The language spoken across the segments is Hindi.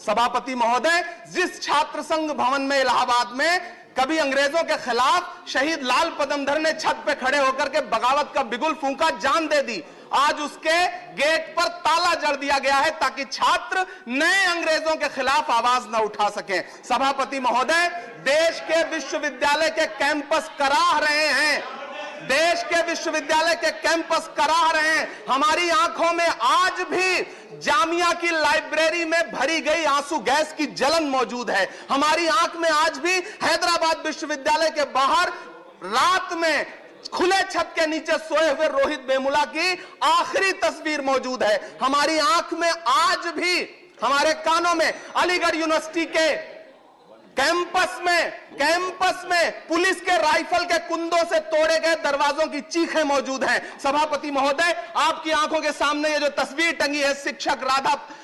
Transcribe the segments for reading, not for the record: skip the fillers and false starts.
सभापति महोदय, जिस छात्र संघ भवन में इलाहाबाद में कभी अंग्रेजों के खिलाफ शहीद लाल पदमधर ने छत पे खड़े होकर के बगावत का बिगुल फूंका, जान दे दी, आज उसके गेट पर ताला जड़ दिया गया है ताकि छात्र नए अंग्रेजों के खिलाफ आवाज न उठा सकें। सभापति महोदय, देश के विश्वविद्यालय के कैंपस कराह रहे हैं, देश के विश्वविद्यालय के कैंपस कराह रहे हैं। हमारी आंखों में आज भी जामिया की लाइब्रेरी में भरी गई आंसू गैस की जलन मौजूद है। हमारी आंख में आज भी हैदराबाद विश्वविद्यालय के बाहर रात में खुले छत के नीचे सोए हुए रोहित वेमुला की आखिरी तस्वीर मौजूद है। हमारी आंख में आज भी, हमारे कानों में अलीगढ़ यूनिवर्सिटी के कैंपस में पुलिस के राइफल के कुंदों से तोड़े गए दरवाजों की चीखें मौजूद हैं। सभापति महोदय, आपकी आंखों के सामने ये जो तस्वीर टंगी है शिक्षक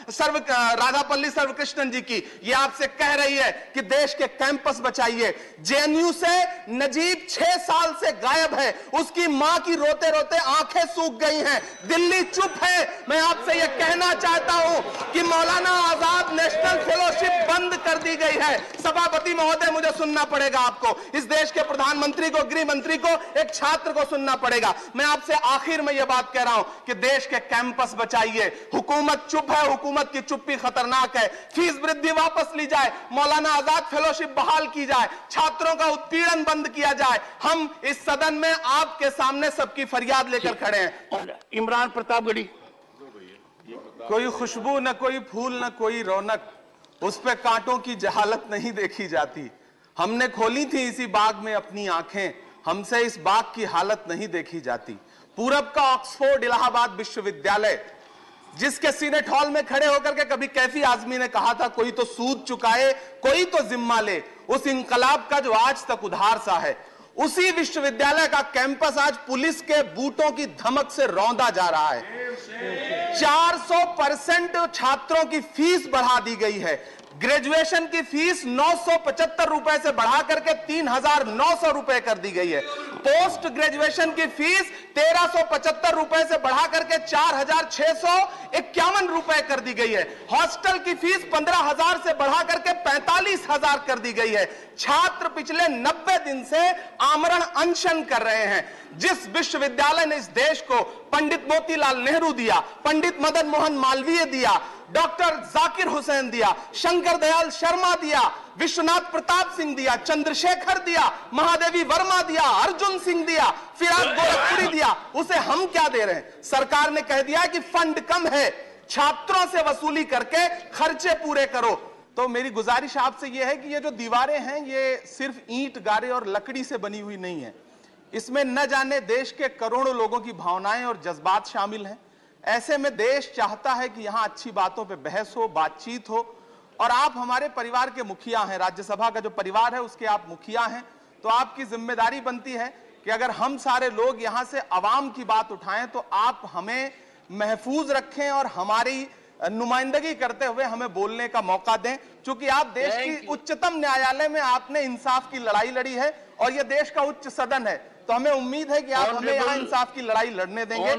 राधापल्ली सर्वकृष्णन जी की, ये आपसे कह रही है कि देश के कैंपस बचाइए। जेएनयू से नजीब 6 साल से गायब है, उसकी मां की रोते रोते आंखें सूख गई हैं, दिल्ली चुप है। मैं आपसे यह कहना चाहता हूं कि मौलाना आजाद नेशनल फेलोशिप बंद कर दी गई है। सभापति महोदय, मुझे सुनना पड़ेगा आपको, इस देश के प्रधानमंत्री को, गृह मंत्री को, एक छात्र को सुनना पड़ेगा। मैं आपसे आखिर में यह बात कह रहा हूं कि देश के कैंपस बचाइए। हुकूमत चुप है, हुकूमत की चुप्पी खतरनाक है। फीस वृद्धि वापस ली जाए, मौलाना आजाद फेलोशिप बहाल की जाए, छात्रों का उत्पीड़न बंद किया जाए। हम इस सदन में आपके सामने सबकी फरियाद लेकर खड़े हैं। इमरान प्रतापगढ़ी। कोई खुशबू न कोई फूल न कोई रौनक, उस पे कांटों की जहालत नहीं देखी जाती। हमने खोली थी इसी बाग में अपनी आंखें, हमसे इस बाग की हालत नहीं देखी जाती। पूरब का ऑक्सफोर्ड इलाहाबाद विश्वविद्यालय, जिसके सीनेट हॉल में खड़े होकर के कभी कैफी आजमी ने कहा था कोई तो सूद चुकाए, कोई तो जिम्मा ले, उस इंकलाब का जो आज तक उधार सा है, उसी विश्वविद्यालय का कैंपस आज पुलिस के बूटों की धमक से रौंदा जा रहा है। 400% छात्रों की फीस बढ़ा दी गई है। ग्रेजुएशन की फीस 975 रुपए से बढ़ा करके 3,900 रुपए कर दी गई है। पोस्ट ग्रेजुएशन की फीस 1,375 रुपए से बढ़ा करके 4,651 रुपए कर दी गई है। हॉस्टल की फीस 15,000 से बढ़ा करके 45,000 कर दी गई है। छात्र पिछले 90 दिन से आमरण अनशन कर रहे हैं। जिस विश्वविद्यालय ने इस देश को पंडित मोतीलाल नेहरू दिया, पंडित मदन मोहन मालवीय दिया, डॉक्टर जाकिर हुसैन दिया, शंकर दयाल शर्मा दिया, विश्वनाथ प्रताप सिंह दिया, चंद्रशेखर दिया, महादेवी वर्मा दिया, अर्जुन सिंह दिया, फिराद गोरखपुरी दिया, उसे हम क्या दे रहे हैं? सरकार ने कह दिया कि फंड कम है, छात्रों से वसूली करके खर्चे पूरे करो। तो मेरी गुजारिश आपसे यह है कि ये जो दीवारें हैं ये सिर्फ ईंट, गारे और लकड़ी से बनी हुई नहीं है। इसमें न जाने देश के करोड़ों लोगों की भावनाएं और जज्बात शामिल हैं। ऐसे में देश चाहता है कि यहां अच्छी बातों पे बहस हो, बातचीत हो, और आप हमारे परिवार के मुखिया हैं, राज्यसभा का जो परिवार है उसके आप मुखिया हैं, तो आपकी जिम्मेदारी बनती है कि अगर हम सारे लोग यहां से अवाम की बात उठाएं तो आप हमें महफूज रखें और हमारी नुमाइंदगी करते हुए हमें बोलने का मौका दें। क्योंकि आप देश की उच्चतम न्यायालय में आपने इंसाफ की लड़ाई लड़ी है और यह देश का उच्च सदन है, तो हमें उम्मीद है कि आप हमें यहाँ इंसाफ की लड़ाई लड़ने देंगे।